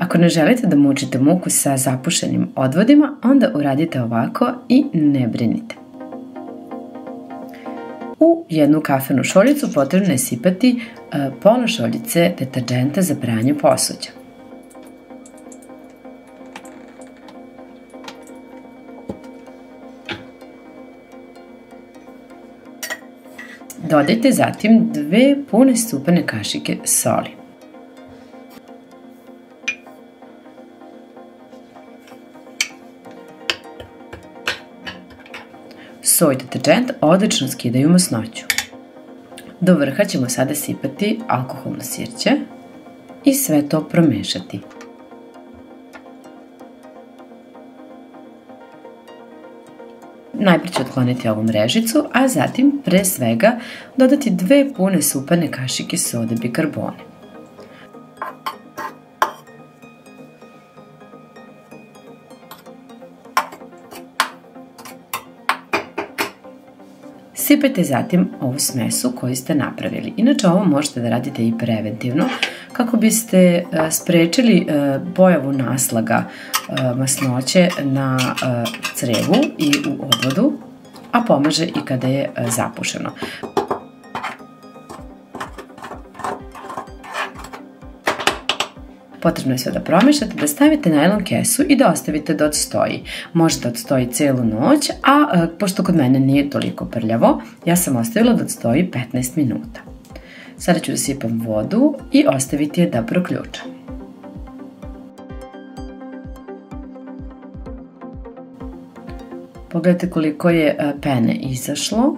Ako ne želite da mučite muku sa zapušenim odvodima, onda uradite ovako i ne brinite. U jednu kafenu šoljicu potrebno je sipati pola šoljice deterdženta za pranje posuđa. Dodajte zatim 2 pune supene kašike soli. Soj deterdžent odlično skidaju masnoću. Do vrha ćemo sada sipati alkoholno sirće i sve to promešati. Najprije ću otkloniti ovu mrežicu, a zatim pre svega dodati 2 pune supene kašike sode bikarbone. Sipajte zatim ovu smesu koju ste napravili. Inače, ovo možete da radite i preventivno kako biste sprečili pojavu naslaga masnoće na crevu i u odvodu, a pomaže i kada je zapušeno. Potrebno je sve da promešate, da stavite najlon kesu i da ostavite da odstoji. Može da odstoji celu noć, a pošto kod mene nije toliko prljavo, ja sam ostavila da odstoji 15 minuta. Sada ću da sipam vodu i ostaviti je da proključa. Pogledajte koliko je pene izašlo.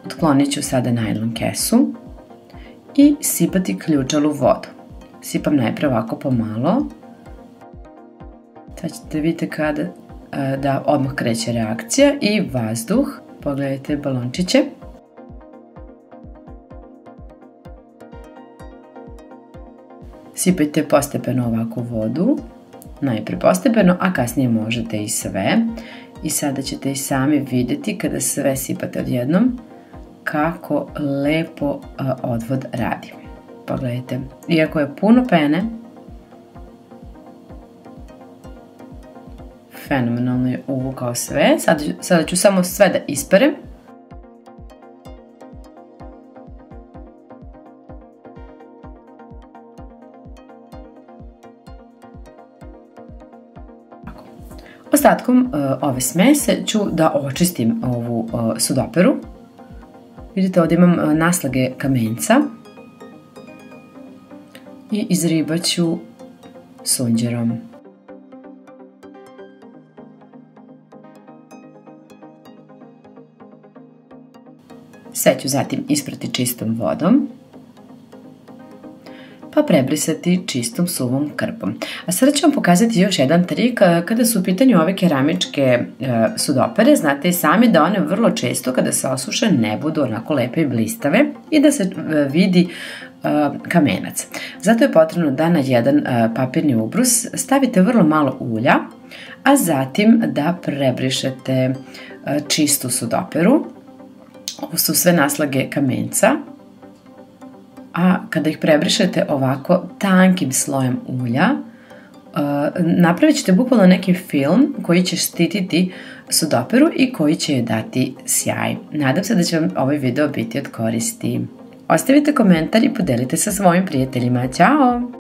Otklonit ću sada najlon kesu i sipati ključalu vodu. Sipam najpre ovako pomalo. Sad ćete vidjeti kada da odmah kreće reakcija i vazduh. Pogledajte balončiće. Sipajte postepeno ovako vodu. Najpre postepeno, a kasnije možete i sve. I sada ćete i sami vidjeti kada sve sipate odjednom kako lepo odvod radi. Pogledajte, iako je puno pene, fenomenalno je uvukao sve. Sada ću samo sve da isperem. Ostatkom ove smese ću da očistim ovu sudoperu. Vidite, ovdje imam naslage kamenca. I izribat ću sunđerom. Sve ću zatim isprati čistom vodom, pa prebrisati čistom suvom krpom. A sada ću vam pokazati još jedan trik kada su u pitanju ove keramičke sudopere. Znate i sami da one vrlo često kada se osuše ne budu onako lepe i blistave i da se vidi kamenac. Zato je potrebno da na jedan papirni ubrus stavite vrlo malo ulja, a zatim da prebrišete čistu sudoperu. Ovo su sve naslage kamenca, a kada ih prebrišete ovako tankim slojem ulja, napravit ćete bukvalno neki film koji će štititi sudoperu i koji će joj dati sjaj. Nadam se da će vam ovaj video biti od koristi. Ostavite komentar i podelite sa svojim prijateljima. Ćao!